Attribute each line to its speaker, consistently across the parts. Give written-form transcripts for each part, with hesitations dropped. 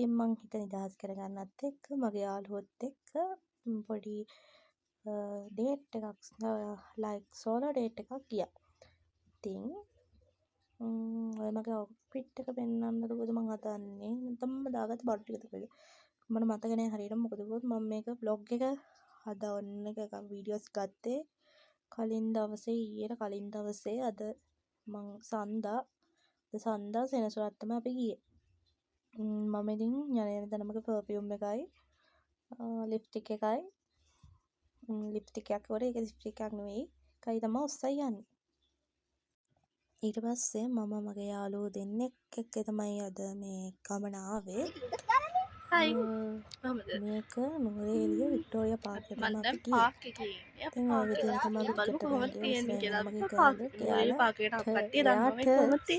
Speaker 1: ඉතින් මං හිත නිදහස් කරගන්නත් එක්ක මගේ යාළුවොත් එක්ක පොඩි ඩේට් එකක් ලයික් සෝලෝ ඩේට් එකක් ගියා. ඉතින් ඔය මගේ අවුට්ෆිට් එක පෙන්වන්නද කොහොමද මං හදන්නේ නැත්නම් මම දාගත්ත බඩු ටිකද කොහෙද මට මතක නෑ හරියට. මොකද කිව්වොත් මම මේක vlog එක හදවන්න එක වීඩියෝස් ගත්තේ කලින් දවසේ ඊයේ කලින් දවසේ අද මං සන්දා සෙනසුරාදා තමයි අපි ගියේ. මම ඉතින් යන තැනමක පර්ෆියුම් එකයි ලිප්ස්ටික් එකයි ලිප්ස්ටික් එකක් වල ඒක ලිප්ස්ටික් එකක් නෙවෙයි කයි තමයි උස්සයි යන්නේ. ඊට පස්සේ මම මගේ යාළුවෝ දෙන්නෙක් එක්ක තමයි අද මේ ගමන ආවේ. මේක නුවරඑළිය වික්ටෝරියා පාක් එකට තමයි අපි ගියේ. ඉතින් ඔය විදිහට තමයි අපි ටිකට් එක ගියේ. මගේ ගර්ල් එයාට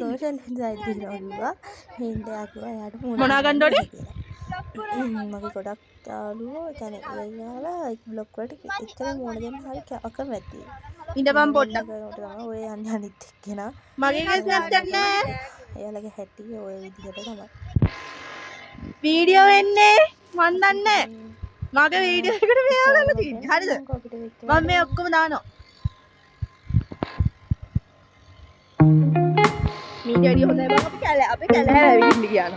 Speaker 1: සෝෂල් ඇන්සයිටි තියෙනවා කිව්වා. හින්දා කිව්වා එයාට මොනා ගන්න ඕනේ කියලා. මගේ ගොඩක් යාළුවෝ කියන්නේ එයාලා බ්ලොග් වලට එච්චර මොන දෙන්න හරි අකමැති.
Speaker 2: ඉඳපන් පොඩ්ඩක්.
Speaker 1: ඔය යන්නේ අනිත් එක්කෙනා.
Speaker 2: මගේ ගස් නැත්තක් නෑ.
Speaker 1: එයාලගේ හැටි ඔය විදිහට තමයි.
Speaker 2: වීඩියෝ වෙන්නේ මන් දන්නේ මගේ වීඩියෝ එකට මෙයා ගන්න තියෙන්නේ. හරිද? මම මේ ඔක්කොම දානවා. මේ වැඩි හොඳයි බං අපි කැලෑ වැවිලින්න ගියාන.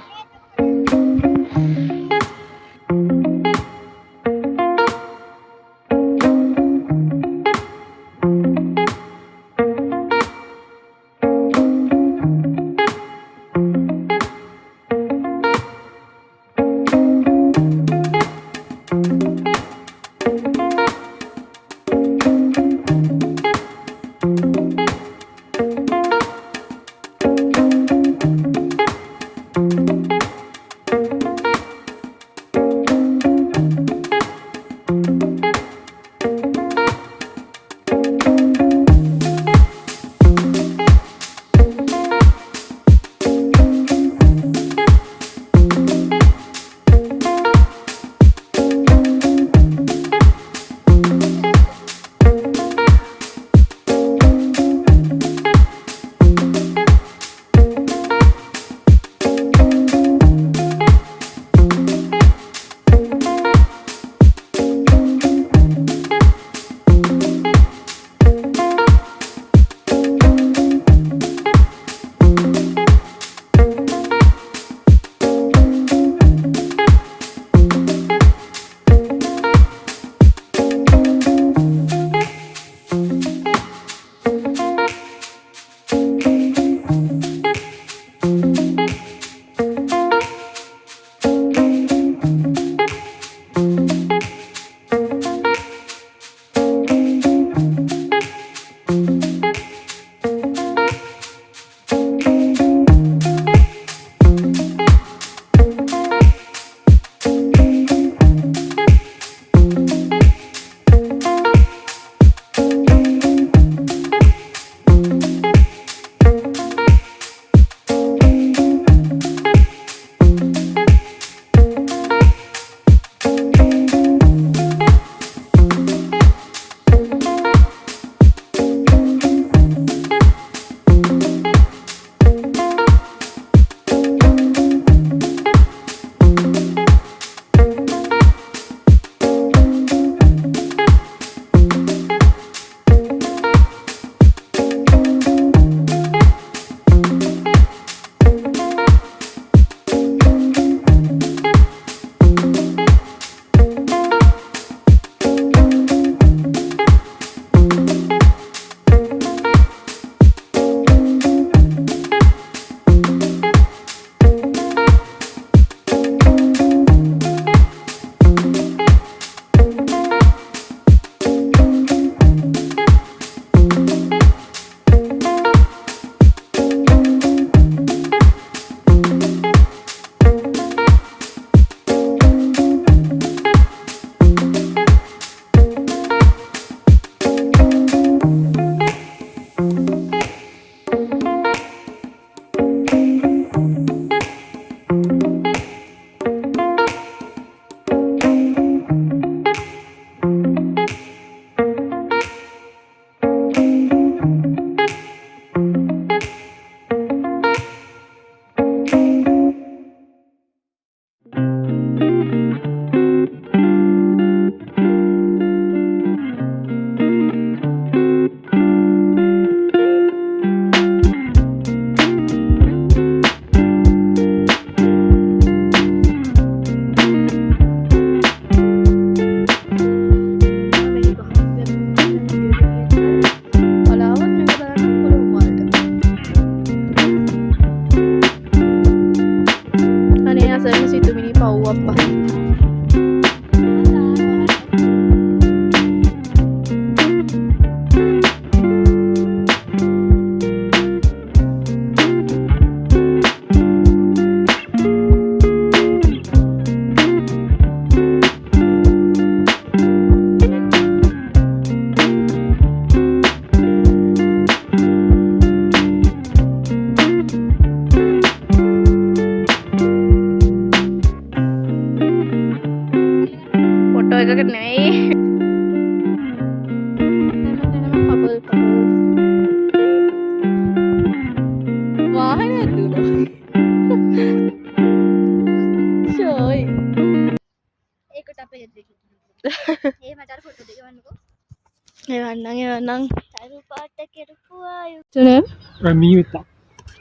Speaker 2: එවන්නම් Your name?
Speaker 3: I'm Yuta.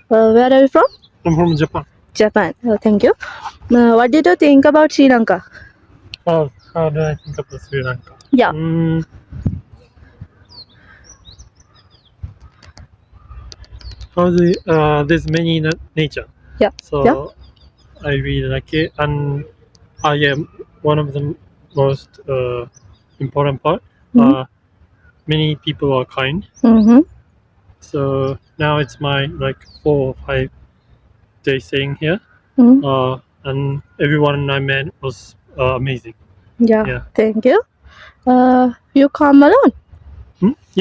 Speaker 2: Where are you from?
Speaker 3: I'm from Japan.
Speaker 2: Japan. Oh, thank you. What did you think about Sri Lanka?
Speaker 3: Oh, how do I think about Sri Lanka?
Speaker 2: Yeah.
Speaker 3: There's many nature,
Speaker 2: Yeah.
Speaker 3: so
Speaker 2: Yeah.
Speaker 3: I really like it, and one of the most important part.
Speaker 2: Mhm.
Speaker 3: Many people are kind,
Speaker 2: Mm-hmm.
Speaker 3: so now it's my like 4 or 5 days staying here,
Speaker 2: Mm.
Speaker 3: and everyone I met was amazing.
Speaker 2: Yeah.
Speaker 3: Yeah.
Speaker 2: Thank you. You come alone?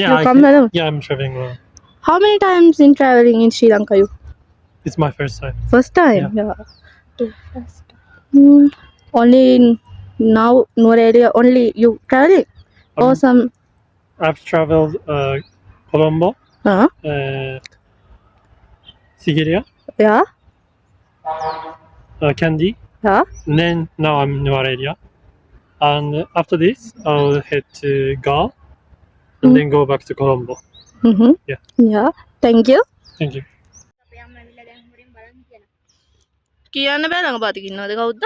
Speaker 3: Yeah,
Speaker 2: You come alone?
Speaker 3: yeah, I'm traveling alone.
Speaker 2: How many times in traveling in Sri Lanka you?
Speaker 3: It's my first time.
Speaker 2: First time?
Speaker 3: Yeah.
Speaker 2: Only now, Noor area, only you traveling? Or some...
Speaker 3: I've traveled Colombo,
Speaker 2: Uh,
Speaker 3: Sigiriya,
Speaker 2: yeah.
Speaker 3: Kandy,
Speaker 2: Yeah.
Speaker 3: and then now I'm Nuar area. And after this, I'll head to Gaal, and then go back to Colombo.
Speaker 2: Mm-hmm.
Speaker 3: Yeah.
Speaker 2: Yeah. Thank you.
Speaker 3: Thank you.
Speaker 2: කියන්න බෑ ළඟ පාතික ඉන්නවද කවුද?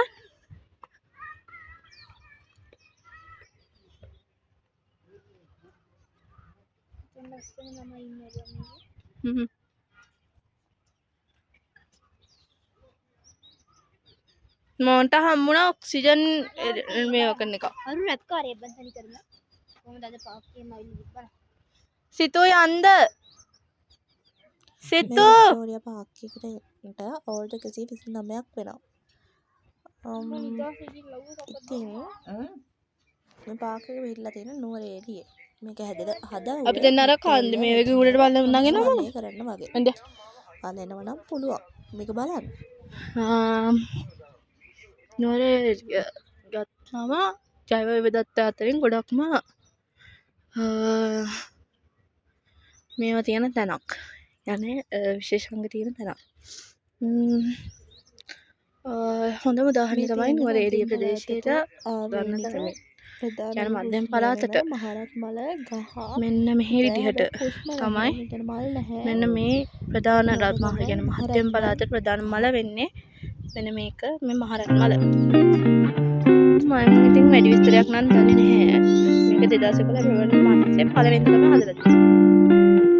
Speaker 2: මොන්ට හම්බුණා oxygen මේව කරන එක.
Speaker 4: අරු rap කාරේ බන්තනි කරලා කොහොමද අද පාක්කේ මයිල් බලන්න.
Speaker 2: සිතෝ යන්ද? සිතෝ
Speaker 1: වික්ටෝරියා පාක් එකට එන්න අවුරුදු 129ක් වෙනවා. ඉතින් මේ පාක් එක වෙහිලා තියෙන නුවර එළියේ. මේක හදා
Speaker 2: අපි දැන් අර කන්ද මේ වගේ උඩට බලන්න නගිනවා මොකද?
Speaker 1: කරන්න වගේ.
Speaker 2: එන්න.
Speaker 1: බලනවා නම් පුළුවන්. මේක බලන්න.
Speaker 2: නොරේ ගත්තාම ජෛව විවිධත්වය අතරින් ගොඩක්ම මේවා තියෙන තැනක්. යන්නේ විශේෂංග තියෙන තැනක්. හොඳම උදාහරණය තමයි නුවර එළිය ප්‍රදේශයට ගන්න තරමේ. يعني මධ්‍යම පළාතට
Speaker 1: මහරත් මල ගහ
Speaker 2: මෙන්න මෙහි විදිහට තමයි මෙන්න මේ ප්‍රධාන රත්මහල් කියන මධ්‍යම පළාතේ ප්‍රධාන මල වෙන්නේ මෙන්න මේක මේ මහරත් මල. මම ඉතින් වැඩි විස්තරයක් නම් දන්නේ නැහැ. මේක 2011 පෙබරවාරි මාසයේ පළවෙනිදා තමයි හදලා තියෙන්නේ.